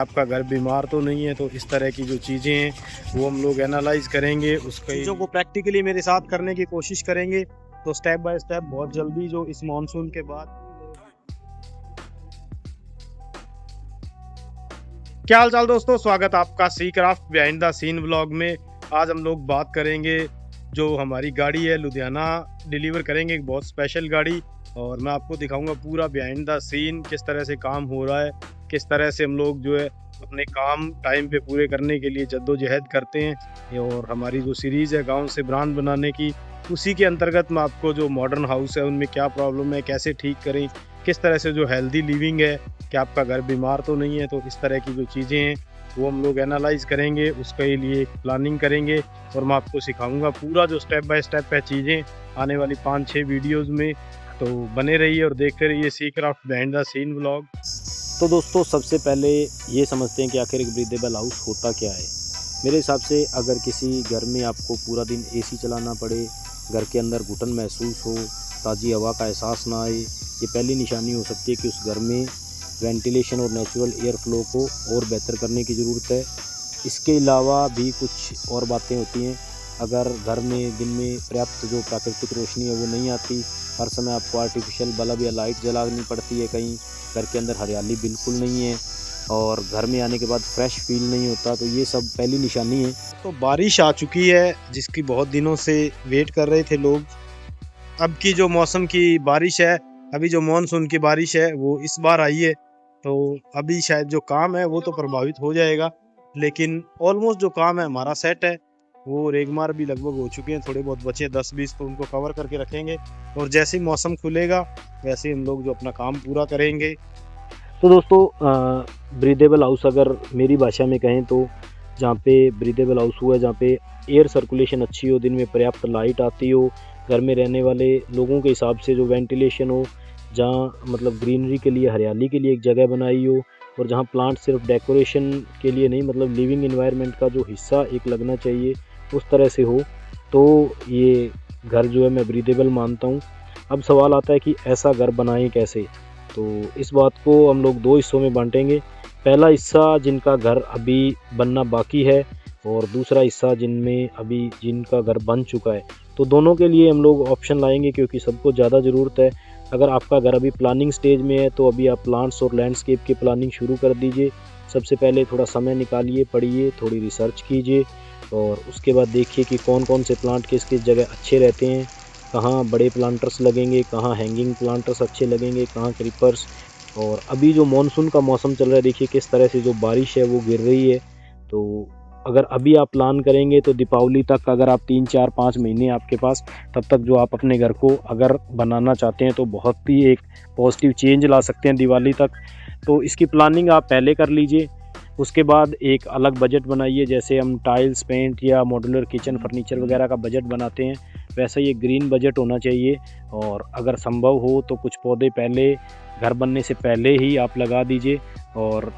आपका घर बीमार तो नहीं है। तो इस तरह की जो चीज़ें हैं वो हम लोग एनालाइज करेंगे, उसका चीज़ों को प्रैक्टिकली मेरे साथ करने की कोशिश करेंगे। तो स्टेप बाय स्टेप बहुत जल्दी जो इस मानसून के बाद। क्या हाल चाल दोस्तों, स्वागत आपका sea craft behind the scene vlog में। आज हम लोग बात करेंगे जो हमारी गाड़ी है, लुधियाना डिलीवर करेंगे एक बहुत स्पेशल गाड़ी। और मैं आपको दिखाऊंगा पूरा बिहाइंड द सीन, किस तरह से काम हो रहा है, किस तरह से हम लोग जो है अपने काम टाइम पे पूरे करने के लिए जद्दोजहद करते हैं। और हमारी जो सीरीज़ है गांव से ब्रांड बनाने की, उसी के अंतर्गत मैं आपको जो मॉडर्न हाउस है उनमें क्या प्रॉब्लम है, कैसे ठीक करें, किस तरह से जो हेल्दी लिविंग है, कि आपका घर बीमार तो नहीं है। तो इस तरह की जो चीज़ें हैं वो हम लोग एनालाइज करेंगे, उसके लिए प्लानिंग करेंगे। और मैं आपको सिखाऊंगा पूरा जो स्टेप बाय स्टेप है चीज़ें आने वाली 5-6 वीडियोस में। तो बने रहिए और देखते रहिए sea craft behind the scene vlog. तो दोस्तों, सबसे पहले ये समझते हैं कि आखिर एक ब्रीदेबल हाउस होता क्या है। मेरे हिसाब से अगर किसी घर में आपको पूरा दिन एसी चलाना पड़े, घर के अंदर घुटन महसूस हो, ताज़ी हवा का एहसास ना आए, ये पहली निशानी हो सकती है कि उस घर में वेंटिलेशन और नेचुरल एयर फ्लो को और बेहतर करने की ज़रूरत है। इसके अलावा भी कुछ और बातें होती हैं। अगर घर में दिन में पर्याप्त जो प्राकृतिक रोशनी है वो नहीं आती, हर समय आपको आर्टिफिशियल बल्ब या लाइट जलानी पड़ती है, कहीं घर के अंदर हरियाली बिल्कुल नहीं है और घर में आने के बाद फ्रेश फील नहीं होता, तो ये सब पहली निशानी है। तो बारिश आ चुकी है जिसकी बहुत दिनों से वेट कर रहे थे लोग। अब की जो मौसम की बारिश है, अभी जो मानसून की बारिश है वो इस बार आई है। तो अभी शायद जो काम है वो तो प्रभावित हो जाएगा, लेकिन ऑलमोस्ट जो काम है हमारा सेट है। वो रेगमार भी लगभग हो चुके हैं, थोड़े बहुत बचे 10-20, तो उनको कवर करके रखेंगे। और जैसे ही मौसम खुलेगा वैसे ही हम लोग जो अपना काम पूरा करेंगे। तो दोस्तों, ब्रीदेबल हाउस अगर मेरी भाषा में कहें तो जहाँ पे ब्रीदेबल हाउस हुआ है, जहाँ पे एयर सर्कुलेशन अच्छी हो, दिन में पर्याप्त लाइट आती हो, घर में रहने वाले लोगों के हिसाब से जो वेंटिलेशन हो, जहाँ मतलब ग्रीनरी के लिए, हरियाली के लिए एक जगह बनाई हो, और जहाँ प्लांट सिर्फ डेकोरेशन के लिए नहीं, मतलब लिविंग एनवायरनमेंट का जो हिस्सा एक लगना चाहिए, उस तरह से हो, तो ये घर जो है मैं ब्रीदेबल मानता हूँ। अब सवाल आता है कि ऐसा घर बनाएं कैसे। तो इस बात को हम लोग दो हिस्सों में बांटेंगे। पहला हिस्सा जिनका घर अभी बनना बाकी है, और दूसरा हिस्सा जिनका घर बन चुका है। तो दोनों के लिए हम लोग ऑप्शन लाएंगे, क्योंकि सबको ज़्यादा ज़रूरत है। अगर आपका घर अभी प्लानिंग स्टेज में है तो अभी आप प्लांट्स और लैंडस्केप की प्लानिंग शुरू कर दीजिए। सबसे पहले थोड़ा समय निकालिए, पढ़िए, थोड़ी रिसर्च कीजिए, और उसके बाद देखिए कि कौन कौन से प्लांट किस किस जगह अच्छे रहते हैं, कहाँ बड़े प्लांटर्स लगेंगे, कहाँ हैंगिंग प्लांटर्स अच्छे लगेंगे, कहाँ क्रीपर्स। और अभी जो मानसून का मौसम चल रहा है, देखिए किस तरह से जो बारिश है वो गिर रही है। तो अगर अभी आप प्लान करेंगे तो दीपावली तक, अगर आप 3-4-5 महीने आपके पास, तब तक जो आप अपने घर को अगर बनाना चाहते हैं तो बहुत ही एक पॉजिटिव चेंज ला सकते हैं दिवाली तक। तो इसकी प्लानिंग आप पहले कर लीजिए। उसके बाद एक अलग बजट बनाइए, जैसे हम टाइल्स, पेंट या मॉड्यूलर किचन फर्नीचर वगैरह का बजट बनाते हैं, वैसा ही एक ग्रीन बजट होना चाहिए। और अगर संभव हो तो कुछ पौधे पहले, घर बनने से पहले ही आप लगा दीजिए। और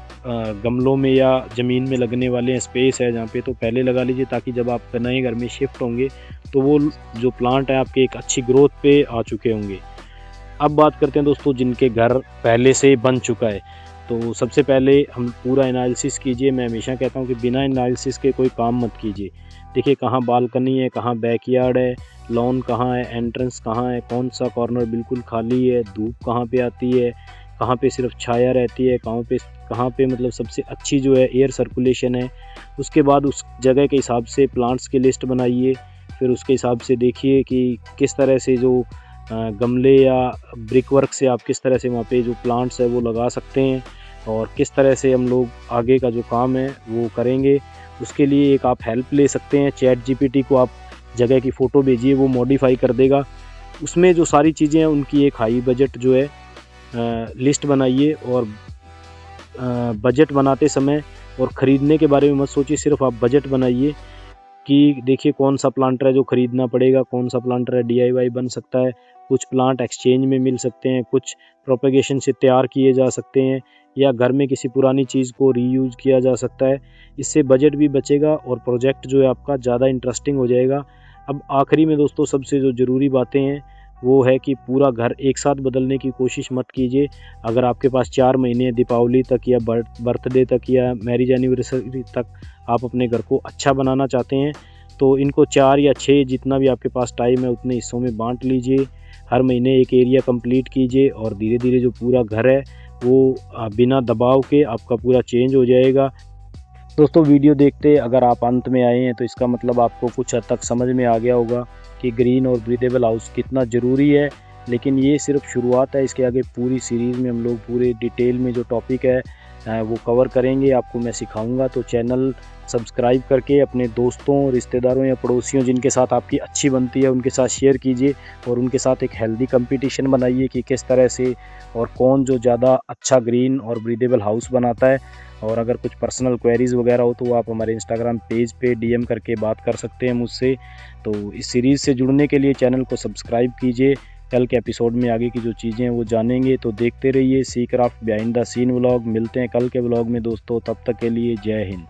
गमलों में या ज़मीन में लगने वाले स्पेस है जहाँ पे, तो पहले लगा लीजिए, ताकि जब आप नए घर में शिफ्ट होंगे तो वो जो प्लांट है आपके एक अच्छी ग्रोथ पे आ चुके होंगे। अब बात करते हैं दोस्तों जिनके घर पहले से बन चुका है। तो सबसे पहले हम पूरा एनालिसिस कीजिए। मैं हमेशा कहता हूँ कि बिना एनालिसिस के कोई काम मत कीजिए। देखिए कहाँ बालकनी है, कहाँ बैकयार्ड है, लॉन कहाँ है, एंट्रेंस कहाँ है, कौन सा कॉर्नर बिल्कुल खाली है, धूप कहाँ पे आती है, कहाँ पे सिर्फ छाया रहती है, कहाँ पे मतलब सबसे अच्छी जो है एयर सर्कुलेशन है। उसके बाद उस जगह के हिसाब से प्लांट्स की लिस्ट बनाइए। फिर उसके हिसाब से देखिए कि किस तरह से जो गमले या ब्रिक वर्क से आप किस तरह से वहाँ पे जो प्लांट्स है वो लगा सकते हैं, और किस तरह से हम लोग आगे का जो काम है वो करेंगे। उसके लिए एक आप हेल्प ले सकते हैं, चैट जीपीटी को आप जगह की फ़ोटो भेजिए, वो मॉडिफाई कर देगा। उसमें जो सारी चीज़ें हैं उनकी एक हाई बजट जो है लिस्ट बनाइए। और बजट बनाते समय और ख़रीदने के बारे में मत सोचिए, सिर्फ आप बजट बनाइए कि देखिए कौन सा प्लांटर है जो ख़रीदना पड़ेगा, कौन सा प्लांटर है डीआईवाई बन सकता है, कुछ प्लांट एक्सचेंज में मिल सकते हैं, कुछ प्रोपेगेशन से तैयार किए जा सकते हैं, या घर में किसी पुरानी चीज़ को रीयूज़ किया जा सकता है। इससे बजट भी बचेगा और प्रोजेक्ट जो है आपका ज़्यादा इंटरेस्टिंग हो जाएगा। अब आखिरी में दोस्तों सबसे जो ज़रूरी बातें हैं वो है कि पूरा घर एक साथ बदलने की कोशिश मत कीजिए। अगर आपके पास 4 महीने दीपावली तक या बर्थडे तक या मैरिज एनिवर्सरी तक आप अपने घर को अच्छा बनाना चाहते हैं तो इनको 4 या 6 जितना भी आपके पास टाइम है उतने हिस्सों में बांट लीजिए। हर महीने एक एरिया कंप्लीट कीजिए और धीरे धीरे जो पूरा घर है वो बिना दबाव के आपका पूरा चेंज हो जाएगा। दोस्तों वीडियो देखते अगर आप अंत में आए हैं तो इसका मतलब आपको कुछ हद तक समझ में आ गया होगा कि ग्रीन और ब्रीदेबल हाउस कितना ज़रूरी है। लेकिन ये सिर्फ शुरुआत है, इसके आगे पूरी सीरीज़ में हम लोग पूरे डिटेल में जो टॉपिक है वो कवर करेंगे, आपको मैं सिखाऊंगा। तो चैनल सब्सक्राइब करके अपने दोस्तों, रिश्तेदारों या पड़ोसियों जिनके साथ आपकी अच्छी बनती है उनके साथ शेयर कीजिए और उनके साथ एक हेल्दी कंपटीशन बनाइए कि किस तरह से और कौन जो ज़्यादा अच्छा ग्रीन और ब्रीदेबल हाउस बनाता है। और अगर कुछ पर्सनल क्वेरीज़ वगैरह हो तो वो आप हमारे इंस्टाग्राम पेज पे डीएम करके बात कर सकते हैं मुझसे। तो इस सीरीज़ से जुड़ने के लिए चैनल को सब्सक्राइब कीजिए। कल के एपिसोड में आगे की जो चीज़ें हैं वो जानेंगे, तो देखते रहिए sea craft behind the scene vlog. मिलते हैं कल के व्लॉग में दोस्तों, तब तक के लिए जय हिंद।